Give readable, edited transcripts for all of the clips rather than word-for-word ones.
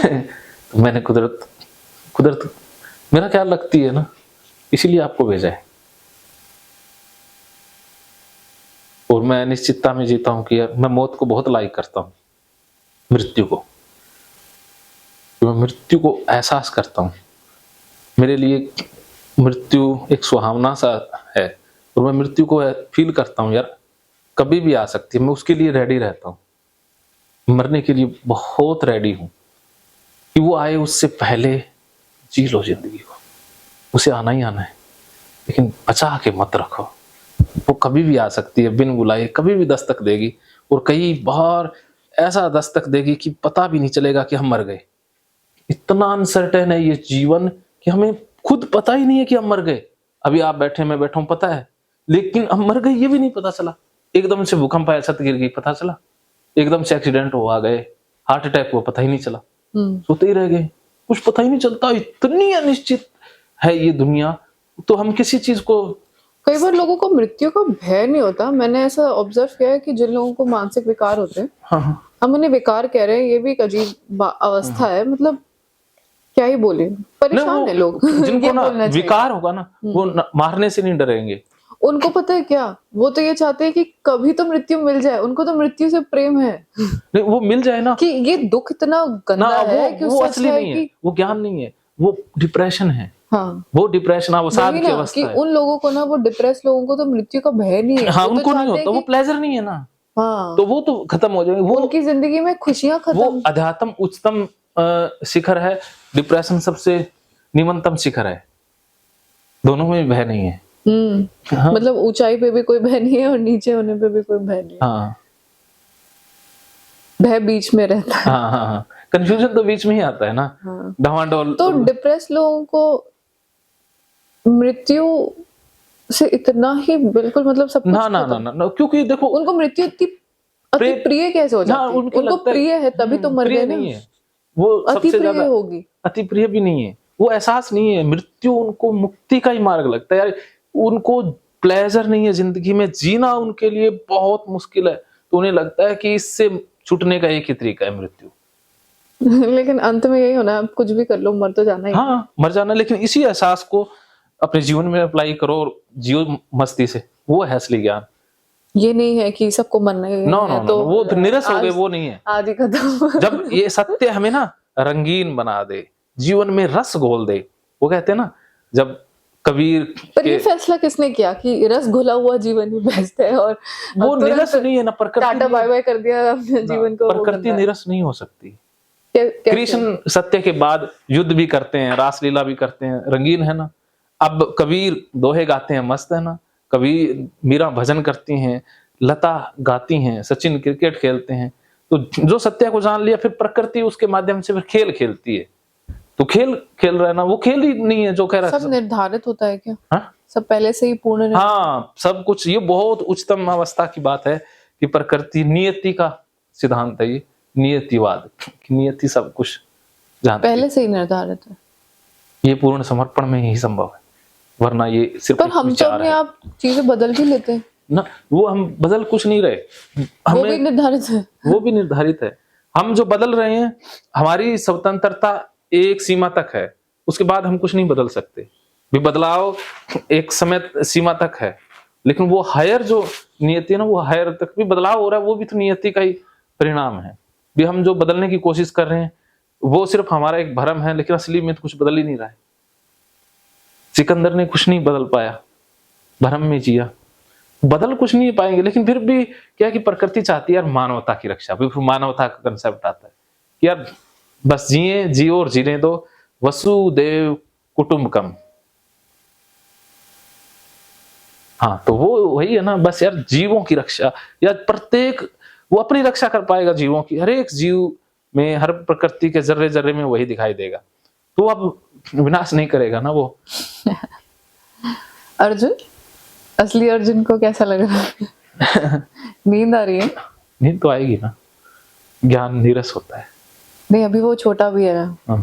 तो मैंने कुदरत मेरा ख्याल रखती है ना, इसीलिए आपको भेजा है। और मैं निश्चितता में जीता हूँ कि यार मैं मौत को बहुत लाइक करता हूँ, मृत्यु को। मैं मृत्यु को एहसास करता हूँ। मेरे लिए मृत्यु एक सुहावना सा है, और मैं मृत्यु को फील करता हूँ यार, कभी भी आ सकती है। मैं उसके लिए रेडी रहता हूँ, मरने के लिए बहुत रेडी हूँ कि वो आए उससे पहले जी लो जिंदगी को। उसे आना ही आना है, लेकिन बचा के मत रखो। वो कभी भी आ सकती है, बिन बुलाए कभी भी दस्तक देगी, और कई बार ऐसा दस्तक देगी कि पता भी नहीं चलेगा कि हम मर गए। इतना अनसर्टेन है ये जीवन कि हमें खुद पता ही नहीं है कि हम मर गए। अभी आप बैठे, मैं बैठा हूं, पता है, लेकिन हम मर गए ये भी नहीं पता चला। एकदम से भूकंप आया, छत गिर गई, पता चला। एकदम से एक्सीडेंट हुआ, गए, हार्ट अटैक हुआ, पता ही नहीं चला। सोते ही रह गए, कुछ पता ही नहीं चलता। इतनी अनिश्चित है ये दुनिया। तो हम किसी चीज को, कई बार लोगों को मृत्यु का भय नहीं होता। मैंने ऐसा ऑब्जर्व किया है कि जिन लोगों को मानसिक विकार होते हैं, हाँ, हम उन्हें विकार कह रहे हैं, ये भी एक अजीब अवस्था है। मतलब क्या ही बोले, परेशान है लोग। जिनको ये ना बोलना चाहिए। विकार होगा ना, वो मारने से नहीं डरेंगे। उनको पता है क्या, वो तो ये चाहते हैं कि कभी तो मृत्यु मिल जाए। उनको तो मृत्यु से प्रेम है नहीं, वो मिल जाए ना, कि ये दुख इतना ना गंदा है कि वो उससे असली अच्छा है नहीं है, कि वो ज्ञान नहीं है, वो डिप्रेशन है। हाँ, वो डिप्रेशन अवसाद वही की ना कि अवस्था है। उन लोगों को ना, वो डिप्रेस लोगों को तो मृत्यु का भय नहीं है। हाँ, वो तो उनको नहीं चाहते होता, हैं वो कि प्लेजर नहीं है ना, हाँ, तो वो तो खत्म हो जाएंगे। वो उनकी जिंदगी में खुशियां वो खत्म। अध्यात्म उच्चतम शिखर है, डिप्रेशन सबसे निम्नतम शिखर है। दोनों में भय नहीं है। हाँ, मतलब ऊंचाई पे भी कोई भय नहीं है और नीचे होने पे भी कोई भय नहीं है। हाँ, भय बीच में रहता है। हाँ, हाँ, हाँ, कंफ्यूजन तो बीच में ही आता है ना। हाँ। डवाडोल। तो डिप्रेस लोगों को मृत्यु से इतना ही बिल्कुल मतलब सब कुछ ना ना ना ना, क्योंकि देखो उनको मृत्यु इतनी अति प्रिय कैसे हो जाती है? उनको उनको लगता प्रिय है तभी तो मर प्रिय गए ना। नहीं है वो, अति सबसे प्रिय ज्यादा होगी। अति प्रिय भी नहीं है वो, एहसास नहीं है। मृत्यु उनको मुक्ति का ही मार्ग लगता है यार। उनको प्लेजर नहीं है जिंदगी में, जीना उनके लिए बहुत मुश्किल है। तो उन्हें लगता है कि इससे छूटने का एक ही तरीका है मृत्यु। लेकिन अंत में यही होना, आप कुछ भी कर लो, मर तो जाना ही। हाँ, मर जाना, लेकिन इसी एहसास को अपने जीवन में अप्लाई करो और जियो मस्ती से। वो है असली ज्ञान। ये नहीं है कि सबको मरना ही नो है नो तो नो, वो तो निरस हो गए, वो नहीं है। आज ही खत्म। जब ये सत्य हमें ना रंगीन बना दे, जीवन में रस घोल दे, वो कहते हैं ना, जब कबीर पर ये फैसला किसने किया कि रस घुला हुआ जीवन ही बेस्ट है, और वो निरस नहीं है ना, प्रकृति टाटा बाय बाय कर दिया अपने जीवन को? प्रकृति निरस नहीं हो सकती। कैसे? कृष्ण सत्य के बाद युद्ध भी करते हैं, रासलीला भी करते हैं, रंगीन है ना। अब कबीर दोहे गाते हैं, मस्त है ना। कबीर मीरा भजन करती हैं, लता गाती हैं, सचिन क्रिकेट खेलते हैं। तो जो सत्य को जान लिया, फिर प्रकृति उसके माध्यम से फिर खेल खेलती है। तो खेल खेल रहा है ना, वो खेल ही नहीं है जो कह रहा है। सब निर्धारित होता है क्या? हाँ, सब पहले से ही पूर्ण? हाँ, सब कुछ। ये बहुत उच्चतम अवस्था की बात है कि प्रकृति नियति का सिद्धांत है, ये नियतिवाद, नियति सब कुछ जानती पहले से ही निर्धारित है। ये पूर्ण समर्पण में ही संभव है, वरना ये सिर्फ पर हम तो अपने आप चीजें बदल भी लेते हैं ना। वो हम बदल कुछ नहीं रहे, वो भी निर्धारित है। वो भी निर्धारित है। हम जो बदल रहे हैं, हमारी स्वतंत्रता एक सीमा तक है, उसके बाद हम कुछ नहीं बदल सकते। भी बदलाव एक समय सीमा तक है, लेकिन वो हायर जो नियति है ना, वो हायर तक भी बदलाव हो रहा है, वो भी तो नियति का ही परिणाम है। भी हम जो बदलने की कोशिश कर रहे हैं, वो सिर्फ हमारा एक भ्रम है, लेकिन असली में तो कुछ बदल ही नहीं रहा है। सिकंदर ने कुछ नहीं बदल पाया, भ्रम में जिया। बदल कुछ नहीं पाएंगे, लेकिन फिर भी क्या कि प्रकृति चाहती है यार मानवता की रक्षा। फिर मानवता का कंसेप्ट आता है कि यार बस जियो और जीने दो, वसुदेव कुटुंबकम। हाँ, तो वो वही है ना, बस यार जीवों की रक्षा, या प्रत्येक वो अपनी रक्षा कर पाएगा जीवों की। हर एक जीव में, हर प्रकृति के जर्रे जर्रे में वही दिखाई देगा। तो अब विनाश नहीं करेगा ना वो। अर्जुन, असली अर्जुन को कैसा लग रहा है? नींद आ रही है? नींद तो आएगी ना, ज्ञान नीरस होता है। नहीं, अभी वो छोटा भी है ना,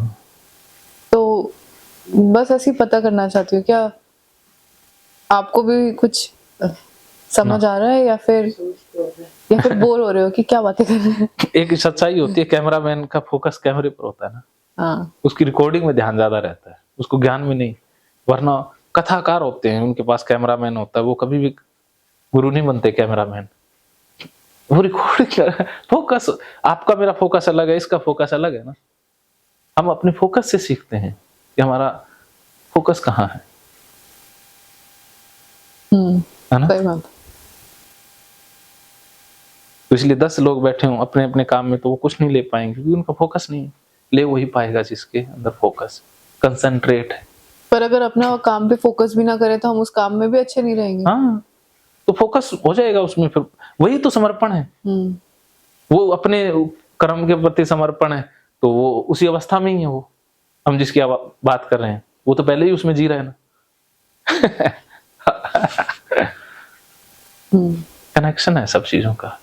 तो बस ऐसे ही पता करना चाहती हूँ, क्या आपको भी कुछ समझ आ रहा है या फिर बोर हो रहे हो कि क्या बातें कर रहे हैं? एक सच्चाई होती है, कैमरामैन का फोकस कैमरे पर होता है ना, हाँ, उसकी रिकॉर्डिंग में ध्यान ज्यादा रहता है, उसको ज्ञान में नहीं। वरना कथाकार होते हैं, उनके पास कैमरामैन होता है, वो कभी भी गुरु नहीं बनते कैमरामैन। वो रिकॉर्डिंग फोकस, आपका मेरा फोकस अलग है, इसका फोकस अलग है ना। हम अपने फोकस से सीखते हैं कि हमारा फोकस कहाँ है ना। सही बात। तो इसलिए 10 लोग बैठे हों अपने अपने काम में, तो वो कुछ नहीं ले पाएंगे, क्योंकि उनका फोकस नहीं है। ले वही पाएगा जिसके अंदर फोकस, कंसंट्रेट है। पर अगर अपना काम पे फोकस भी ना करें तो हम उस काम में भी अच्छे नहीं रहेंगे। हाँ, तो फोकस हो जाएगा उसमें, फिर वही तो समर्पण है। वो अपने कर्म के प्रति समर्पण है, तो वो उसी अवस्था में ही है। वो हम जिसकी बात कर रहे हैं, वो तो पहले ही उसमें जी रहे हैं ना। कनेक्शन है सब चीजों का,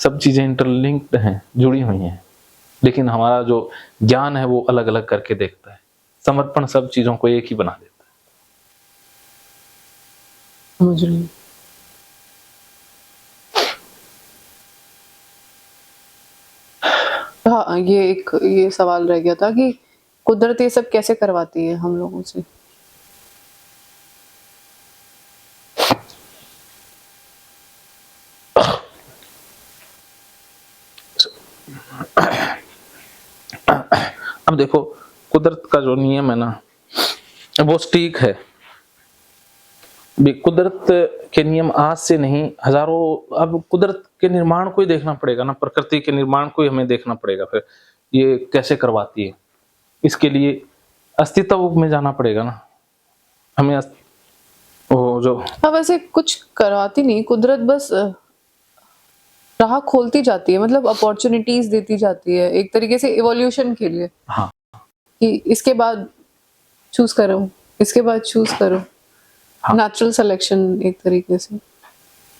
सब चीजें इंटरलिंक्ड हैं, जुड़ी हुई हैं। लेकिन हमारा जो ज्ञान है वो अलग अलग करके देखता है। समर्पण सब चीजों को एक ही बना देता है। समझ रही हूँ। हाँ, ये सवाल रह गया था कि कुदरत ये सब कैसे करवाती है हम लोगों से। अब देखो, कुदरत का जो नियम है ना, वो ठीक है। कुदरत के नियम आज से नहीं, हजारों, अब कुदरत के निर्माण को ही देखना पड़ेगा ना, प्रकृति के निर्माण को ही हमें देखना पड़ेगा। फिर ये कैसे करवाती है, इसके लिए अस्तित्व में जाना पड़ेगा ना हमें। वो जो हाँ, वैसे कुछ करवाती नहीं कुदरत, बस राह खोलती जाती है, मतलब अपॉर्चुनिटीज देती जाती है एक तरीके से इवोल्यूशन के लिए। हाँ, कि इसके बाद चूज करो, इसके बाद चूज करो। हाँ, नेचुरल सिलेक्शन एक तरीके से।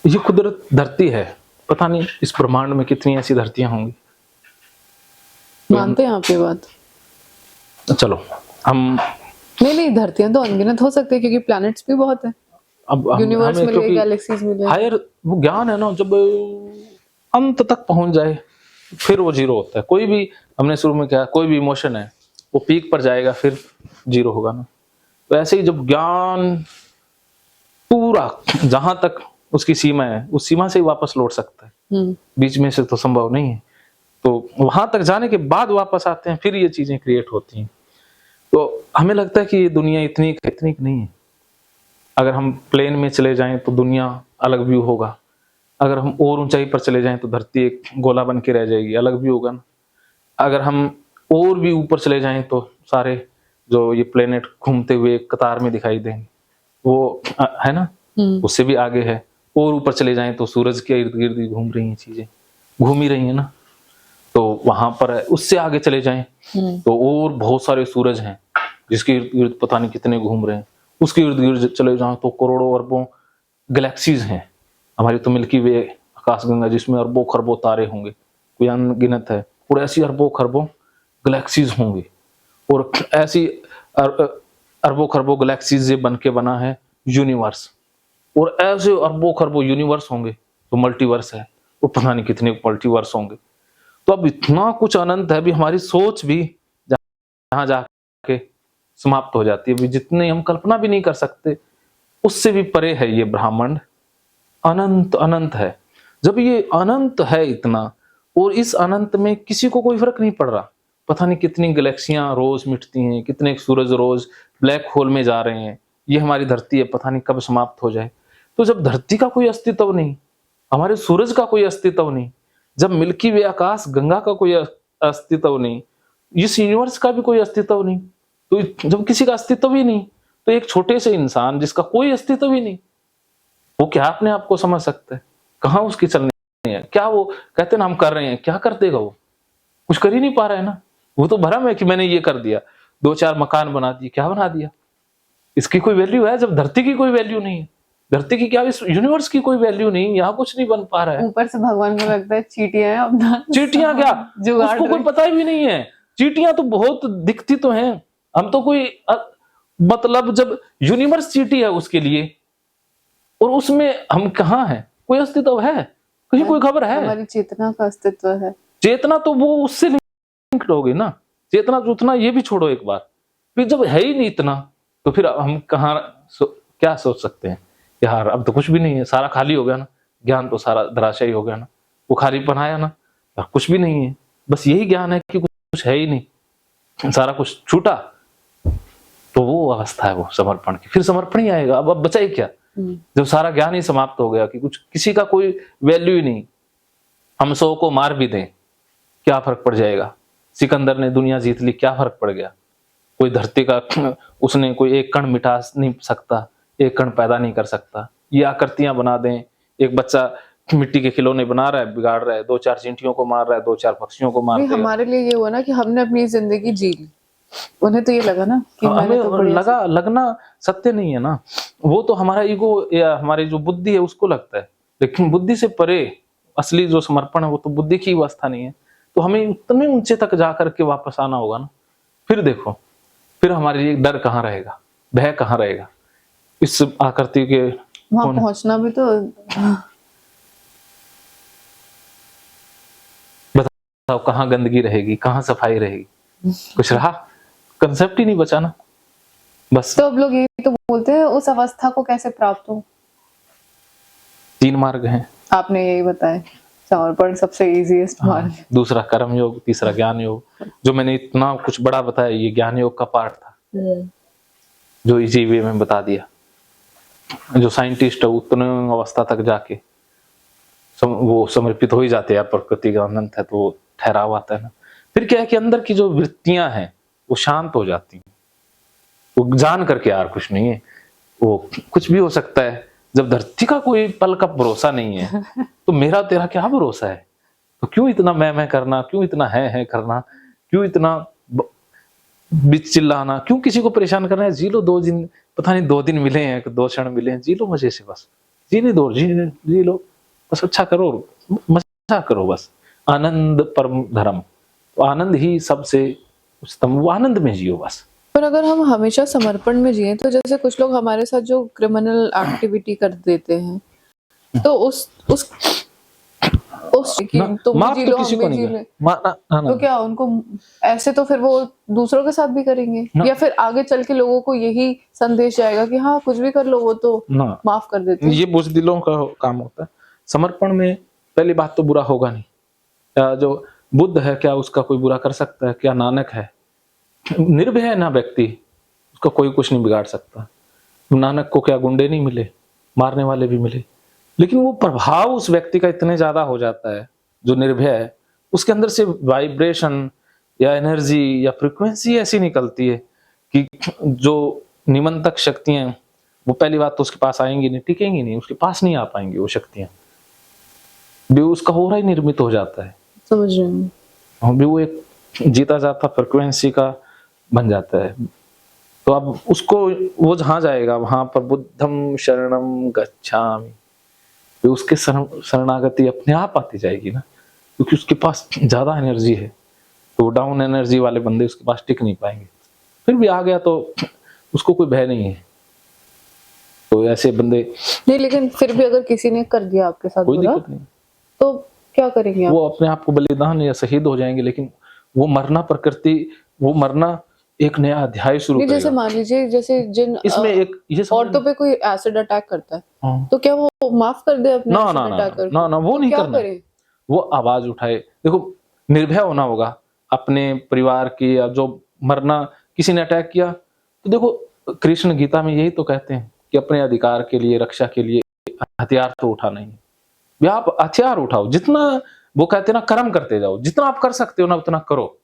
ये कुदरत धरती है, पता नहीं इस ब्रह्मांड में कितनी ऐसी धरतियां होंगी। मानते हैं आप ये बात? चलो हम नहीं, धरतियां तो अनगिनत हो सकती है, क्योंकि प्लैनेट्स भी बहुत है, अब यूनिवर्स हमें, मिले, क्योंकि गैलेक्सीज मिले। हायर वो ज्ञान है ना, जब अंत तक पहुंच जाए फिर वो जीरो होता है। कोई भी, हमने शुरू में कहा, कोई भी इमोशन है वो पीक पर जाएगा फिर जीरो होगा ना। तो ऐसे ही जब ज्ञान पूरा जहां तक उसकी सीमा है, उस सीमा से ही वापस लौट सकता है, बीच में से तो संभव नहीं है। तो वहां तक जाने के बाद वापस आते हैं, फिर ये चीजें क्रिएट होती हैं। तो हमें लगता है कि ये दुनिया इतनी नहीं है। अगर हम प्लेन में चले जाएं तो दुनिया अलग व्यू होगा, अगर हम और ऊंचाई पर चले जाएं तो धरती एक गोला बन के रह जाएगी, अलग व्यू होगा ना। अगर हम और भी ऊपर चले जाएं तो सारे जो ये प्लेनेट घूमते हुए कतार में दिखाई देंगे, वो है ना, उससे भी आगे है। और ऊपर चले जाएं तो सूरज के इर्द गिर्द घूम रही हैं चीजें, घूम ही रही है ना। तो वहां पर है, उससे आगे चले जाएं तो और बहुत सारे सूरज हैं जिसके इर्द गिर्द पता नहीं कितने घूम रहे हैं। उसके इर्द गिर्द चले जाओ तो करोड़ों अरबों गैलेक्सीज हैं। हमारी तो मिल्की वे आकाशगंगा, जिसमें अरबों खरबों तारे होंगे, कोई अनगिनत है, और ऐसी अरबों खरबों गैलेक्सीज होंगी। और ऐसी अरबों खरबों गैलेक्सीज से बन के बना है यूनिवर्स। और ऐसे अरबों खरबों यूनिवर्स होंगे तो मल्टीवर्स है, वो पता नहीं कितने मल्टीवर्स होंगे। तो अब इतना कुछ अनंत है, अभी हमारी सोच भी जहां जाके समाप्त हो जाती है। अभी जितने हम कल्पना भी नहीं कर सकते, उससे भी परे है ये ब्रह्मांड। अनंत अनंत है। जब ये अनंत है इतना, और इस अनंत में किसी को कोई फर्क नहीं पड़ रहा, पता नहीं कितनी गैलेक्सियां रोज मिटती हैं, कितने सूरज रोज ब्लैक होल में जा रहे हैं, ये हमारी धरती है, पता नहीं कब समाप्त हो जाए। तो जब धरती का कोई अस्तित्व नहीं, हमारे सूरज का कोई अस्तित्व नहीं, जब मिल्की वे आकाश गंगा का कोई अस्तित्व नहीं, इस यूनिवर्स का भी कोई अस्तित्व नहीं, तो जब किसी का अस्तित्व ही नहीं, तो एक छोटे से इंसान जिसका कोई अस्तित्व ही नहीं, वो क्या अपने आप को समझ सकता है? कहाँ उसकी चलनी है? क्या वो कहते ना हम कर रहे हैं, क्या कर देगा? वो कुछ कर ही नहीं पा रहा है ना। वो तो भरम है कि मैंने ये कर दिया, 2-4 मकान बना दिए, क्या बना दिया? इसकी कोई वैल्यू है जब धरती की कोई वैल्यू नहीं है? धरती की क्या, इस यूनिवर्स की कोई वैल्यू नहीं, यहाँ कुछ नहीं बन पा रहा है। ऊपर से भगवान को लगता है चींटियां हैं अपना चींटियां क्या, उसको कोई पता भी नहीं है। चींटियां तो बहुत दिखती तो हैं, हम तो कोई मतलब जब यूनिवर्स चींटी है उसके लिए, और उसमें हम कहाँ हैं, कोई अस्तित्व है, कहीं कोई खबर है? हमारी चेतना का अस्तित्व है। चेतना तो वो उससे लिंक्ड होगी ना, चेतना तो उतना, ये भी छोड़ो एक बार, फिर जब है ही नहीं इतना, तो फिर हम कहाँ क्या सोच सकते हैं यार, अब तो कुछ भी नहीं है, सारा खाली हो गया ना, ज्ञान तो सारा धराशायी हो गया ना, वो खालीपन आया ना, यार कुछ भी नहीं है, बस यही ज्ञान है कि कुछ है ही नहीं, सारा कुछ छूटा। तो वो अवस्था है वो समर्पण की, फिर समर्पण ही आएगा। अब बचा ही क्या, जब सारा ज्ञान ही समाप्त हो गया कि कुछ किसी का कोई वैल्यू ही नहीं, हम 100 को मार भी दें क्या फर्क पड़ जाएगा, सिकंदर ने दुनिया जीत ली, क्या फर्क पड़ गया, कोई धरती का उसने कोई एक कण मिटा नहीं सकता, एक कण पैदा नहीं कर सकता। ये आकृतियां बना दें, एक बच्चा मिट्टी के खिलौने बना रहा है, बिगाड़ रहा है, 2-4 चींटियों को मार रहा है, 2-4 पक्षियों को मार देगा। हमारे लिए ये हुआ ना कि हमने अपनी जिंदगी जी ली, उन्हें तो ये लगा ना कि मैंने तो हमें लगना सत्य नहीं है ना, वो तो हमारा ईगो या हमारी जो बुद्धि है उसको लगता है, लेकिन बुद्धि से परे असली जो समर्पण है वो तो बुद्धि की अवस्था नहीं है। तो हमें उतने ऊंचे तक जाकर के वापस आना होगा ना, फिर देखो, फिर हमारे लिए डर कहाँ रहेगा, भय कहाँ रहेगा, इस आकृति के वहां पहुंचना भी तो। बताओ कहाँ गंदगी रहेगी, कहाँ सफाई रहेगी, कुछ रहा, कंसेप्ट ही नहीं बचा ना, बस। तो अब लोग यही तो बोलते हैं, उस अवस्था को कैसे प्राप्त हो? 3 मार्ग हैं, आपने यही बताया, समर्पण सबसे इजीएस्ट मार्ग है। दूसरा कर्म योग, तीसरा ज्ञान योग। जो मैंने इतना कुछ बड़ा बताया, ये ज्ञान योग का पार्ट था, जो इजी वे में बता दिया। जो साइंटिस्ट है उतने अवस्था तक जाके वो समर्पित हो ही जाते हैं, प्रकृति का अनंत है तो ठहराव आता है ना। फिर क्या है कि अंदर की जो वृत्तियां हैं वो शांत हो जाती हैं, वो जान करके यार कुछ नहीं है, वो कुछ भी हो सकता है। जब धरती का कोई पल का भरोसा नहीं है तो मेरा तेरा क्या भरोसा है, तो क्यों इतना मैं करना, क्यों इतना है करना, क्यों इतना बीच चिल्लाना, क्यों किसी को परेशान करना है। जी लो 2 दिन, पता नहीं 2 दिन मिले हैं, 2 क्षण मिले हैं, जी लो मजे से, बस जीने दो, जी लो, बस अच्छा करो, मजा करो, बस आनंद परम धर्म, तो आनंद ही सबसे उच्चतम, वो आनंद में जियो बस। पर अगर हम हमेशा समर्पण में जिए, तो जैसे कुछ लोग हमारे साथ जो क्रिमिनल एक्टिविटी कर देते हैं, तो उस माफ तो किसी को नहीं तो क्या उनको ऐसे, तो फिर वो दूसरों के साथ भी करेंगे, या फिर आगे चल के लोगों को यही संदेश जाएगा कि हाँ कुछ भी कर लो, वो तो माफ कर देते हैं। ये बुज़दिलों का काम होता है। समर्पण में पहली बात तो बुरा होगा नहीं। जो बुद्ध है क्या उसका कोई बुरा कर सकता है क्या? नानक है, निर्भय है ना व्यक्ति, उसका कोई कुछ नहीं बिगाड़ सकता। नानक को क्या गुंडे नहीं मिले, मारने वाले भी मिले, लेकिन वो प्रभाव उस व्यक्ति का इतने ज्यादा हो जाता है, जो निर्भय है उसके अंदर से वाइब्रेशन या एनर्जी या फ्रीक्वेंसी ऐसी निकलती है कि जो निमंतक शक्तियां, वो पहली बात तो उसके पास आएंगी नहीं, टिकेंगी नहीं, उसके पास नहीं आ पाएंगी वो शक्तियां, भी उसका हो रहा ही निर्मित हो जाता है, समझ रहे हैं, भी वो एक जीता जाता फ्रीक्वेंसी का बन जाता है। तो अब उसको वो जहां जाएगा वहां पर बुद्धम शरणम गच्छामि, उसके शरणागति अपने आप आती जाएगी ना, क्योंकि उसके पास ज्यादा एनर्जी है। तो डाउन एनर्जी वाले बंदे उसके पास टिक नहीं पाएंगे, फिर भी आ गया तो उसको कोई भय नहीं है। तो ऐसे बंदे नहीं, लेकिन फिर भी अगर किसी ने कर दिया आपके साथ कोई बुरा, दिक्कत नहीं, तो क्या करेंगे आप? वो अपने आप को बलिदान या शहीद हो जाएंगे, लेकिन वो मरना प्रकृति, वो मरना एक नया अध्याय शुरू करेगा। जैसे मान लीजिए, जैसे जिन इसमें एक ये औरतों पे कोई एसिड अटैक करता है, हाँ। तो क्या वो माफ कर दे अपने ना एसिड ना अटैक करके? ना ना, वो तो नहीं क्या करना, करे? वो आवाज उठाए। देखो निर्भय होना होगा अपने परिवार की, या जो मरना, किसी ने अटैक किया तो देखो कृष्ण गीता में यही तो कहते हैं कि अपने अधिकार के लिए, रक्षा के लिए हथियार तो उठाना ही, आप हथियार उठाओ, जितना वो कहते हैं ना कर्म करते जाओ, जितना आप कर सकते हो ना उतना करो,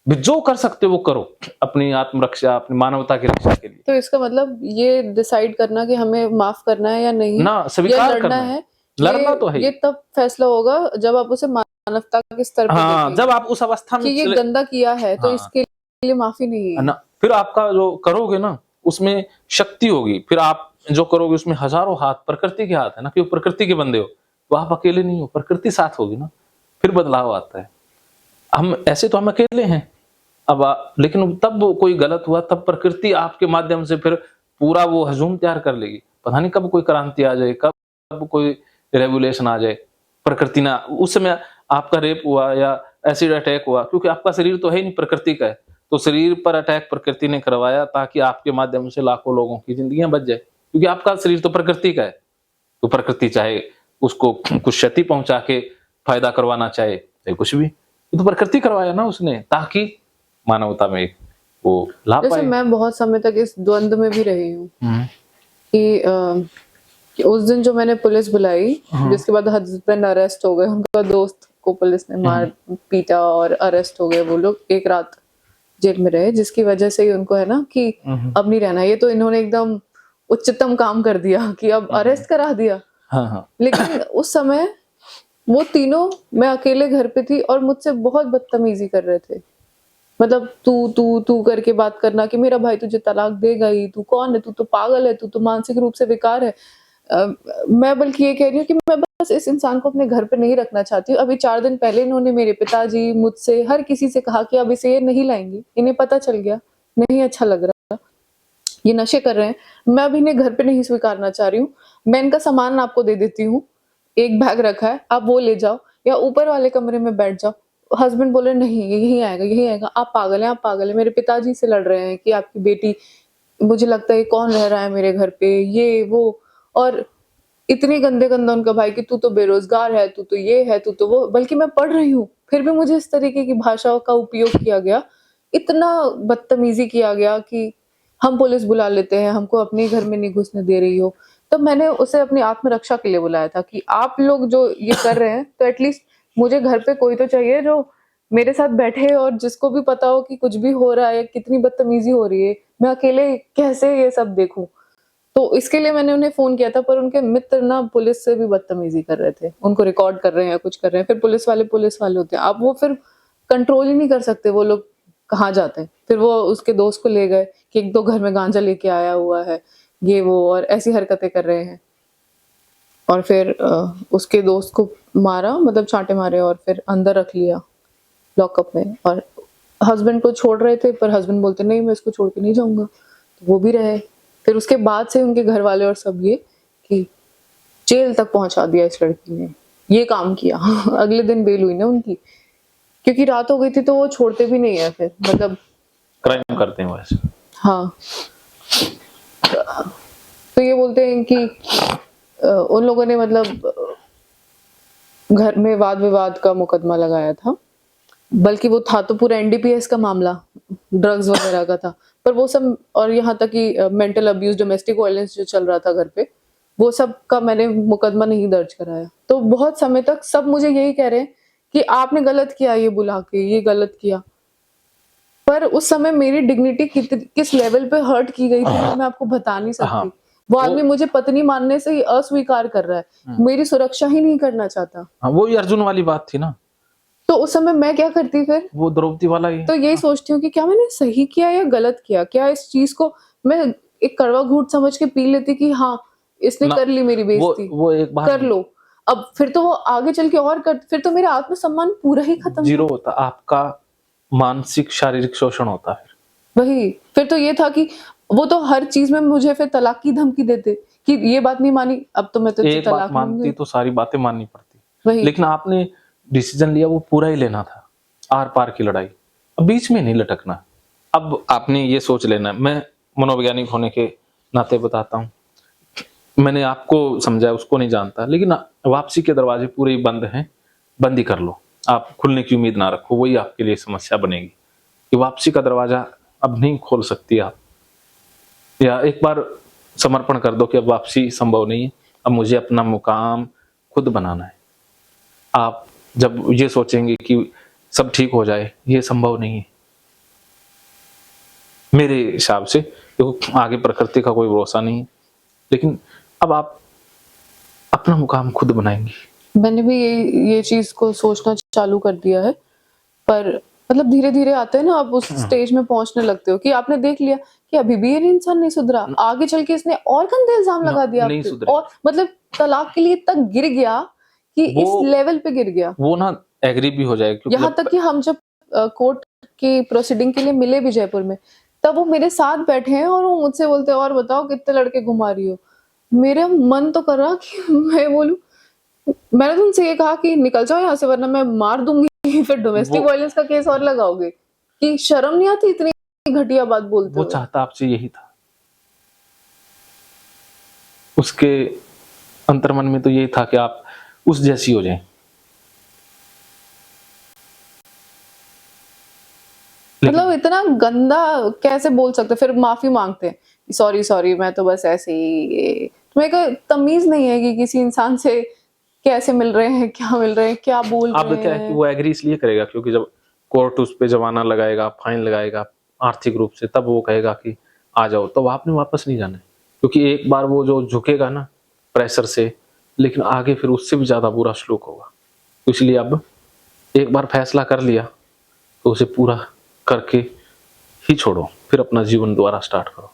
जो कर सकते हो वो करो, अपनी आत्मरक्षा, अपनी मानवता की रक्षा के लिए। तो इसका मतलब ये डिसाइड करना कि हमें माफ करना है या नहीं, ना स्वीकार लड़ना करना है, लड़ना तो है, ये तब फैसला होगा जब आप उसे मानवता के स्तर पर हाँ, जब आप उस अवस्था में कि ये गंदा किया है तो हाँ, इसके लिए माफी नहीं है ना, फिर आपका जो करोगे ना उसमें शक्ति होगी, फिर आप जो करोगे उसमें हजारों हाथ, प्रकृति के हाथ है ना, क्योंकि प्रकृति के बंदे हो तो आप अकेले नहीं हो, प्रकृति साथ होगी ना, फिर बदलाव आता है। हम ऐसे तो हम अकेले हैं अब, लेकिन तब कोई गलत हुआ तब प्रकृति आपके माध्यम से फिर पूरा वो हजूम तैयार कर लेगी, पता नहीं कब कोई क्रांति आ जाए, कब कोई रेवोल्यूशन आ जाए, प्रकृति ना उस समय आपका रेप हुआ या एसिड अटैक हुआ, क्योंकि आपका शरीर तो है ही नहीं, प्रकृति का है, तो शरीर पर अटैक प्रकृति ने करवाया ताकि आपके माध्यम से लाखों लोगों की जिंदगियां बच जाए, क्योंकि आपका शरीर तो प्रकृति का है। तो प्रकृति चाहे उसको कुछ क्षति पहुंचा के फायदा करवाना चाहे कुछ भी, तो प्रकृति करवाया ना उसने, ताकि मानवता में एक वो लाभ जैसे पाए। मैं बहुत समय तक इस द्वंद में भी रही हूँ कि उस दिन जो मैंने पुलिस बुलाई, जिसके बाद हस्बैंड अरेस्ट हो गए, उनका दोस्त को पुलिस ने मार पीटा और अरेस्ट हो गए, वो लोग एक रात जेल में रहे, जिसकी वजह से ही उनको है ना कि अब नहीं रहना। ये तो इन्होंने एकदम उच्चतम काम कर दिया कि अब अरेस्ट करा दिया। हाँ। लेकिन उस समय वो तीनों, मैं अकेले घर पे थी और मुझसे बहुत बदतमीजी कर रहे थे, मतलब तू तू तू करके बात करना कि मेरा भाई तुझे तलाक देगा ही, तू कौन है, तू तो पागल है, तू तो मानसिक रूप से विकार है। मैं बल्कि ये कह रही हूँ कि मैं बस इस इंसान को अपने घर पे नहीं रखना चाहती हूँ। अभी 4 दिन पहले इन्होंने, मेरे पिताजी, मुझसे, हर किसी से कहा कि अब इसे ये नहीं लाएंगी, इन्हें पता चल गया, नहीं अच्छा लग रहा, ये नशे कर रहे हैं, मैं अब इन्हें घर पे नहीं स्वीकारना चाह रही हूँ। मैं इनका सामान आपको दे देती हूँ, एक बैग रखा है, आप वो ले जाओ या ऊपर वाले कमरे में बैठ जाओ। हस्बैंड बोले नहीं, यही आएगा, यही आएगा, आप पागल हैं, आप पागल हैं। मेरे पिताजी से लड़ रहे हैं कि आपकी बेटी, मुझे लगता है कौन रह रहा है मेरे घर पे, ये वो, और इतनी गंदे गंदा उनका भाई कि तू तो बेरोजगार है, तू तो ये है, तू तो वो। बल्कि मैं पढ़ रही हूँ, फिर भी मुझे इस तरीके की भाषाओं का उपयोग किया गया, इतना बदतमीजी किया गया कि हम पुलिस बुला लेते हैं, हमको अपने घर में नहीं घुसने दे रही हो। तो मैंने उसे अपनी आत्मरक्षा के लिए बुलाया था कि आप लोग जो ये कर रहे हैं, तो एटलीस्ट मुझे घर पे कोई तो चाहिए जो मेरे साथ बैठे और जिसको भी पता हो कि कुछ भी हो रहा है, कितनी बदतमीजी हो रही है, मैं अकेले कैसे ये सब देखूं। तो इसके लिए मैंने उन्हें फोन किया था, पर उनके मित्र ना पुलिस से भी बदतमीजी कर रहे थे, उनको रिकॉर्ड कर रहे हैं या कुछ कर रहे हैं। फिर पुलिस वाले होते हैं, आप वो फिर कंट्रोल ही नहीं कर सकते, वो लोग कहाँ जाते हैं। फिर वो उसके दोस्त को ले गए कि एक दो घर में गांजा लेके आया हुआ है, ये वो, और ऐसी हरकतें कर रहे हैं। और फिर उसके दोस्त को मारा, मतलब चांटे मारे, और फिर अंदर रख लिया लॉकअप में। और हस्बैंड को छोड़ रहे थे, पर हस्बैंड बोलते नहीं, मैं इसको छोड़ के नहीं जाऊंगा, तो वो भी रहे। फिर उसके बाद से उनके घर वाले और सब ये कि जेल तक पहुंचा दिया इस लड़की ने, ये काम किया। अगले दिन बेल हुई ना उनकी, क्योंकि रात हो गई थी, तो वो छोड़ते भी नहीं है फिर, मतलब क्राइम करते हैं वैसे। हाँ, तो ये बोलते हैं कि उन लोगों ने मतलब घर में वाद विवाद का मुकदमा लगाया था, बल्कि वो था तो पूरा एनडीपीएस का मामला, ड्रग्स वगैरह का था, पर वो सब, और यहाँ तक कि मेंटल अब्यूज, डोमेस्टिक वायलेंस जो चल रहा था घर पे, वो सब का मैंने मुकदमा नहीं दर्ज कराया। तो बहुत समय तक सब मुझे यही कह रहे हैं कि आपने गलत किया, ये बुला के ये गलत किया। पर उस समय मेरी डिग्निटी किस लेवल पे हर्ट की गई थी, मैं आपको बता नहीं सकती। वो आदमी मुझे पत्नी मानने से ही अस्वीकार कर रहा है, मेरी सुरक्षा ही नहीं करना चाहता। वो ही अर्जुन वाली बात थी ना। तो उस समय मैं क्या करती फिर, वो द्रौपदी वाला ही। तो यही सोचती हूँ कि क्या मैंने सही किया या गलत किया, क्या इस चीज को मैं एक कड़वा घूंट समझ के पी लेती कि हाँ इसने कर ली मेरी बेइज्जती, वो एक बात कर लो। अब फिर तो वो आगे चल के और कर, फिर तो मेरा आत्मसम्मान पूरा ही खत्म, जीरो होता, आपका मानसिक शारीरिक शोषण होता है। वही, फिर तो ये था कि वो तो हर चीज में मुझे फिर तलाक की धमकी देते कि ये बात नहीं मानी, अब तो मैं तो एक बात मानती तो सारी बातें माननी पड़ती। लेकिन आपने डिसीजन लिया वो पूरा ही लेना था, आर पार की लड़ाई, अब बीच में नहीं लटकना। अब आपने ये सोच लेना, मैं मनोवैज्ञानिक होने के नाते बताता हूँ, मैंने आपको समझाया, उसको नहीं जानता, लेकिन वापसी के दरवाजे पूरे ही बंद हैं, बंद ही कर लो, आप खुलने की उम्मीद ना रखो, वही आपके लिए समस्या बनेगी कि वापसी का दरवाजा अब नहीं खोल सकती आप। या एक बार समर्पण कर दो कि अब वापसी संभव नहीं है, अब मुझे अपना मुकाम खुद बनाना है। आप जब ये सोचेंगे कि सब ठीक हो जाए, ये संभव नहीं है मेरे हिसाब से, क्योंकि आगे प्रकृति का कोई भरोसा नहीं है। लेकिन अब आप अपना मुकाम खुद बनाएंगे। मैंने भी ये चीज को सोचना चालू कर दिया है, पर मतलब धीरे धीरे आते हैं ना, आप उस स्टेज में पहुंचने लगते हो कि आपने देख लिया कि अभी भी ये इंसान नहीं सुधरा, आगे चल के इसने और गंदे इल्जाम लगा दिया आप पे, और मतलब तलाक के लिए तक गिर गया कि इस लेवल पे गिर गया, वो ना एग्री भी हो जाएगा। यहाँ तक कि हम जब कोर्ट की प्रोसीडिंग के लिए मिले भी जयपुर में, तब वो मेरे साथ बैठे हैं और वो मुझसे बोलते हैं और बताओ कितने लड़के घुमा रही हो। मेरा मन तो कर रहा कि मैं बोलूं, मैंने तो उनसे ये कहा कि निकल जाओ यहाँ से वरना मैं मार दूंगी। फिर डोमेस्टिक वो वायलेंस का केस और लगाओगे कि शर्म नहीं आती इतनी घटिया बात बोलते वो हुए। चाहता आपसे यही था, उसके अंतर्मन में तो यही था कि आप उस जैसी हो जाएं। लेकिन मतलब इतना गंदा कैसे बोल सकते, फिर माफी मांगते हैं, सॉरी सॉरी मैं तो बस ऐसे ही। तुम्हें को तमीज नहीं है कि किसी इंसान से कैसे मिल रहे हैं, क्या मिल रहे हैं, क्या बोल अब रहे क्या है कि हैं। वो एग्री इसलिए करेगा क्योंकि जब कोर्ट उस पे जमाना लगाएगा, फाइन लगाएगा आर्थिक रूप से, तब वो कहेगा कि आ जाओ, तो आपने वापस नहीं जाना है। क्योंकि एक बार वो जो झुकेगा ना प्रेशर से, लेकिन आगे फिर उससे भी ज्यादा बुरा सलूक होगा। तो इसलिए अब एक बार फैसला कर लिया तो उसे पूरा करके ही छोड़ो, फिर अपना जीवन दोबारा स्टार्ट करो।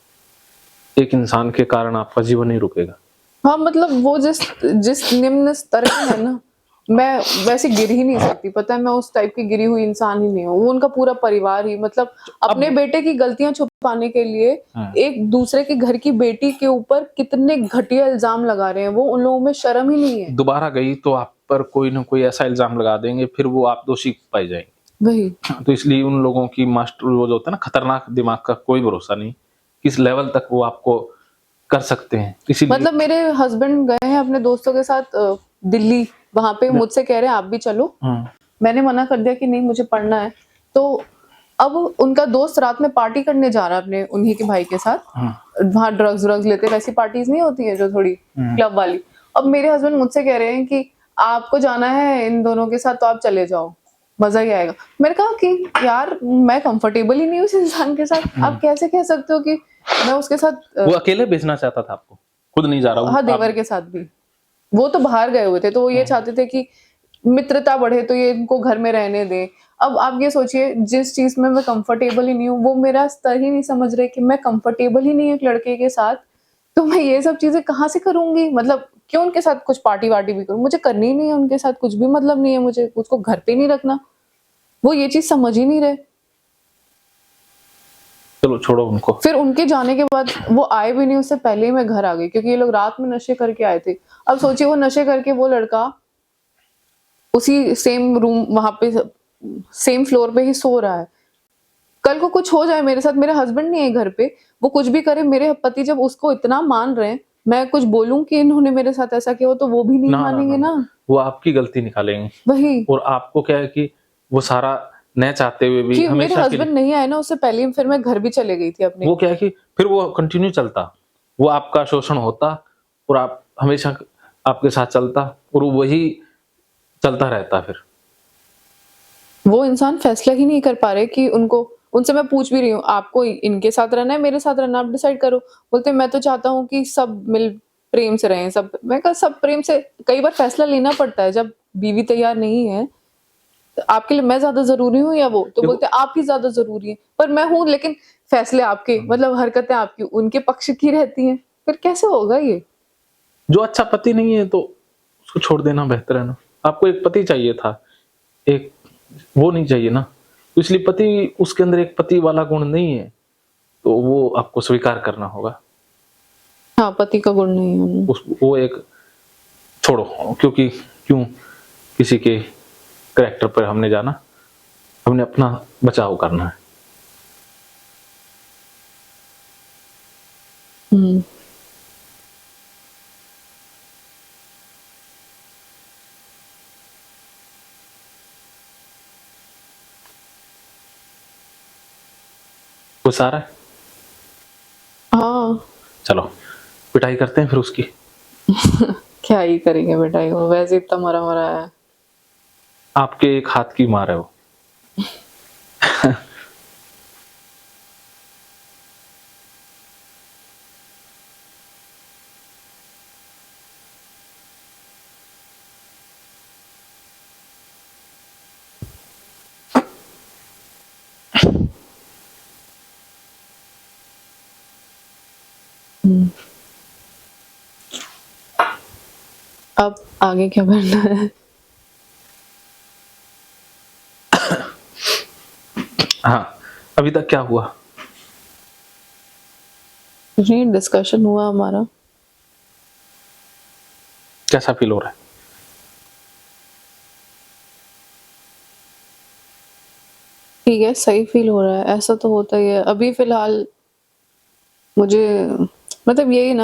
एक इंसान के कारण आपका जीवन नहीं रुकेगा। हाँ मतलब वो जिस जिस निम्न स्तर के है ना, मैं वैसे गिर ही नहीं सकती, पता है मैं उस टाइप की गिरी हुई इंसान ही नहीं हूँ। वो उनका पूरा परिवार ही, मतलब अपने अब बेटे की गलतियां छुपाने के लिए हाँ, एक दूसरे के घर की बेटी के ऊपर कितने घटिया इल्जाम लगा रहे हैं। वो उन लोगों में शर्म ही नहीं है। दोबारा गई तो आप पर कोई ना कोई ऐसा इल्जाम लगा देंगे, फिर वो आप दोषी पाए जाएंगे। वही तो इसलिए उन लोगों की मास्टर वो जो होता है ना खतरनाक दिमाग का कोई भरोसा नहीं, किस लेवल तक वो आपको कर सकते हैं। इसीलिए मतलब मेरे हस्बैंड गए हैं अपने दोस्तों के साथ दिल्ली, वहां पे मुझसे कह रहे हैं आप भी चलो। मैंने मना कर दिया कि नहीं मुझे पढ़ना है। तो अब उनका दोस्त रात में पार्टी करने जा रहा है अपने उन्हीं के भाई के साथ, वहां ड्रग्स ड्रग्स लेते, वैसी पार्टीज नहीं होती है जो थोड़ी क्लब वाली। अब मेरे हस्बैंड मुझसे कह रहे हैं कि आपको जाना है इन दोनों के साथ तो आप चले जाओ, मजा ही आएगा। मैंने कहा कि यार मैं कंफर्टेबल ही नहीं हूँ उस इंसान के साथ, आप कैसे कह सकते हो कि मैं उसके साथ वो अकेले भेजना चाहता था आपको, खुद नहीं जा रहा हाँ हूँ देवर आप। के साथ भी। वो तो बाहर गए हुए थे तो वो ये चाहते थे कि मित्रता बढ़े तो ये इनको घर में रहने दें। अब आप ये सोचिए जिस चीज में मैं कंफर्टेबल ही नहीं हूँ, वो मेरा स्तर ही नहीं समझ रहे कि मैं कंफर्टेबल ही नहीं हूँ एक लड़के के साथ, तो मैं ये सब चीजें कहाँ से करूंगी। मतलब क्यों उनके साथ कुछ पार्टी वार्टी भी करूं, मुझे करनी ही नहीं है उनके साथ, कुछ भी मतलब नहीं है मुझे उसको घर पे नहीं रखना। वो ये चीज समझ ही नहीं रहे। चलो छोड़ो उनको। फिर उनके जाने के बाद वो आए भी नहीं, उससे पहले ही मैं घर आ गई क्योंकि ये लोग रात में नशे करके आए थे। अब सोचिए वो नशे करके वो लड़का उसी सेम रूम वहां पे सेम फ्लोर पे ही सो रहा है। कल को कुछ हो जाए मेरे साथ, मेरे हस्बैंड नहीं है घर पे, वो कुछ भी करे, मेरे पति जब उसको इतना मान रहे हैं, मैं कुछ बोलूं कि इन्होंने मेरे साथ ऐसा किया हो तो वो भी नहीं ना ना ना मानेंगे ना, ना। वो आपकी गलती निकालेंगे। वही और आपको क्या है कि वो सारा न चाहते हुए भी कि मेरे हमेशा के लिए, हस्बैंड नहीं आए ना, उससे पहले ही फिर मैं घर भी चले गई थी अपने। वो क्या है कि फिर वो कंटिन्यू चलता, वो आपका शोषण होता और आप हमेशा आपके साथ चलता और वही चलता रहता। फिर वो इंसान फैसला ही नहीं कर पा रहे कि उनको, उनसे मैं पूछ भी रही हूँ आपको इनके साथ रहना है मेरे साथ रहना, आप डिसाइड करो। बोलते मैं तो चाहता हूँ कि सब मिल प्रेम से रहें सब। मैं कहा सब प्रेम से, कई बार फैसला लेना पड़ता है जब बीवी तैयार नहीं है। तो आपके लिए मैं ज्यादा जरूरी हूँ या वो, तो देखो बोलते आप ही ज्यादा जरूरी है, पर मैं हूँ लेकिन फैसले आपके, मतलब हरकतें आपकी उनके पक्ष की रहती हैं। फिर कैसे होगा ये। जो अच्छा पति नहीं है तो उसको छोड़ देना बेहतर है ना। आपको एक पति चाहिए था, एक वो नहीं चाहिए ना, तो इसलिए पति उसके अंदर एक पति वाला गुण नहीं है, तो वो आपको स्वीकार करना होगा। हाँ पति का गुण नहीं है। उस वो एक छोड़ो, क्योंकि क्यों किसी के कैरेक्टर पर हमने जाना, हमने अपना बचाव करना है। हम्म। गुस्सा आ रहा है, हाँ चलो पिटाई करते हैं फिर उसकी। क्या ही करेंगे बेटा, वो वैसे इतना मरा मरा है। आपके एक हाथ की मार है वो। अब आगे क्या करना है। हाँ, अभी तक क्या हुआ? नहीं डिस्कशन हुआ हमारा। कैसा फील हो रहा है? ठीक है, सही फील हो रहा है, ऐसा तो होता ही है। अभी फ़िलहाल मुझे मतलब यही ना